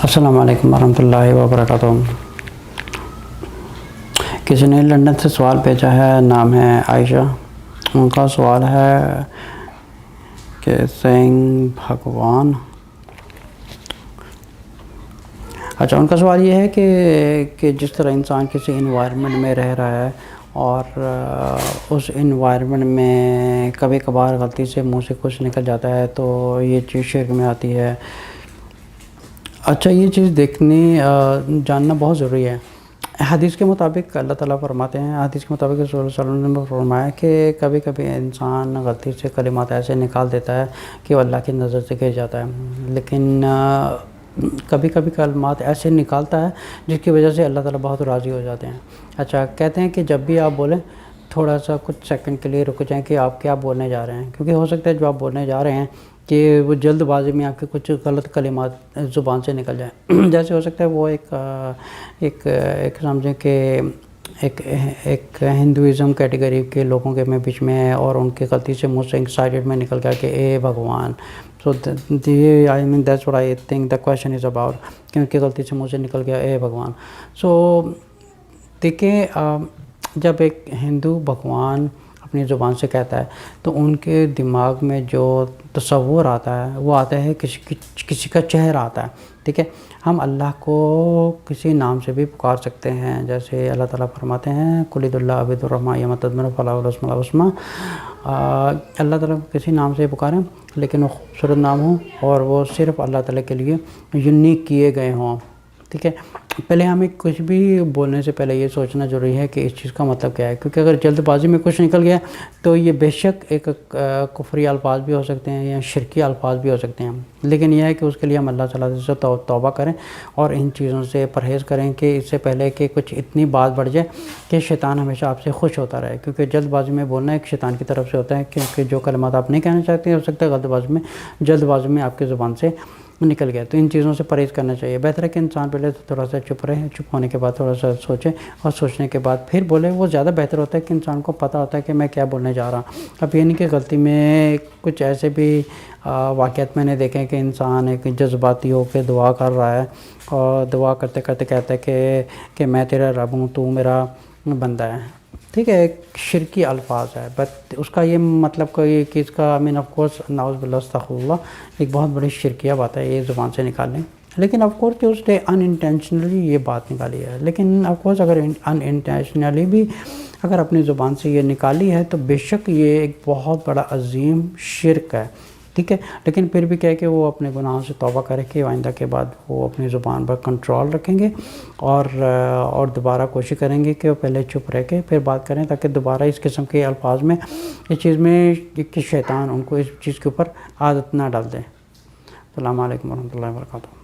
السلام علیکم ورحمۃ اللہ وبرکاتہ۔ کسی نے لندن سے سوال بھیجا ہے، نام ہے عائشہ۔ ان کا سوال ہے کہ سینگ بھگوان، اچھا ان کا سوال یہ ہے کہ جس طرح انسان کسی انوائرمنٹ میں رہ رہا ہے اور اس انوائرمنٹ میں کبھی کبھار غلطی سے منہ سے کچھ نکل جاتا ہے تو یہ چیز شرک میں آتی ہے۔ اچھا یہ چیز جاننا بہت ضروری ہے۔ حدیث کے مطابق اللہ تعالیٰ فرماتے ہیں، حدیث کے مطابق رسول اللہ صلی اللہ علیہ وسلم نے فرمایا کہ کبھی کبھی انسان غلطی سے کلمات ایسے نکال دیتا ہے کہ وہ اللہ کی نظر سے گر جاتا ہے، لیکن کبھی کبھی کلمات ایسے نکالتا ہے جس کی وجہ سے اللہ تعالیٰ بہت راضی ہو جاتے ہیں۔ اچھا کہتے ہیں کہ جب بھی آپ بولیں تھوڑا سا کچھ سیکنڈ کے لیے رک جائیں کہ آپ کیا بولنے جا رہے ہیں، کیونکہ ہو سکتا ہے جو آپ بولنے جا رہے ہیں کہ وہ جلد بازی میں آپ کے کچھ غلط کلمات زبان سے نکل جائیں۔ جیسے ہو سکتا ہے وہ ایک سمجھیں کہ ایک ہندوازم کیٹیگری کے لوگوں کے بیچ میں ہے اور ان کی غلطی سے منہ سے ایکسائٹیڈ میں نکل گیا کہ اے بھگوان، so I mean that's what I think the question is about, کہ ان کی غلطی سے منہ سے نکل گیا اے بھگوان۔ سو دیکھیں جب ایک ہندو بھگوان اپنی زبان سے کہتا ہے تو ان کے دماغ میں جو تصور آتا ہے وہ آتا ہے کسی کا چہرہ آتا ہے، ٹھیک ہے۔ ہم اللہ کو کسی نام سے بھی پکار سکتے ہیں، جیسے اللہ تعالیٰ فرماتے ہیں قل ادعوا اللہ عبد الرحمٰن یم تدبر فلاح الاسماء الحسنی۔ اللہ تعالیٰ کو کسی نام سے پکاریں لیکن وہ خوبصورت نام ہوں اور وہ صرف اللہ تعالیٰ کے لیے یونیک کیے گئے ہوں، ٹھیک ہے۔ پہلے ہمیں کچھ بھی بولنے سے پہلے یہ سوچنا ضروری ہے کہ اس چیز کا مطلب کیا ہے، کیونکہ اگر جلد بازی میں کچھ نکل گیا تو یہ بے شک ایک کفری الفاظ بھی ہو سکتے ہیں یا شرکی الفاظ بھی ہو سکتے ہیں، لیکن یہ ہے کہ اس کے لیے ہم اللہ تعالیٰ سے توبہ کریں اور ان چیزوں سے پرہیز کریں کہ اس سے پہلے کہ کچھ اتنی بات بڑھ جائے کہ شیطان ہمیشہ آپ سے خوش ہوتا رہے، کیونکہ جلد بازی میں بولنا ایک شیطان کی طرف سے ہوتا ہے، کیونکہ جو کلمات آپ نہیں کہنا چاہتے ہیں ہو سکتا ہے جلد بازی میں آپ کی زبان سے نکل گیا۔ تو ان چیزوں سے پرہیز کرنا چاہیے۔ بہتر ہے کہ انسان پہلے تھوڑا سا چپ رہے، چپ ہونے کے بعد تھوڑا سا سوچے اور سوچنے کے بعد پھر بولے، وہ زیادہ بہتر ہوتا ہے کہ انسان کو پتہ ہوتا ہے کہ میں کیا بولنے جا رہا ہوں۔ اب یہ نہیں کہ غلطی میں کچھ ایسے بھی واقعات میں نے دیکھے کہ انسان ایک جذباتی ہو کے دعا کر رہا ہے اور دعا کرتے کرتے کہتا ہے کہ میں تیرا رب ہوں، تو میرا بندہ ہے، ٹھیک ہے۔ ایک شرکی الفاظ ہے، بٹ اس کا یہ مطلب کہ اس کا آف کورس نعوذ باللہ استغفر اللہ ایک بہت بڑی شرکیہ بات ہے یہ زبان سے نکالنے، لیکن آف کورس کہ اس نے ان انٹینشنلی یہ بات نکالی ہے، لیکن آف کورس اگر ان انٹینشنلی بھی اگر اپنی زبان سے یہ نکالی ہے تو بے شک یہ ایک بہت بڑا عظیم شرک ہے، ٹھیک ہے۔ لیکن پھر بھی کہہ کہ وہ اپنے گناہوں سے توبہ کرے کہ آئندہ کے بعد وہ اپنی زبان پر کنٹرول رکھیں گے اور دوبارہ کوشش کریں گے کہ وہ پہلے چپ رہ کے پھر بات کریں، تاکہ دوبارہ اس قسم کے الفاظ میں اس چیز میں کہ شیطان ان کو اس چیز کے اوپر عادت نہ ڈال دے۔ السلام علیکم ورحمۃ اللہ وبرکاتہ۔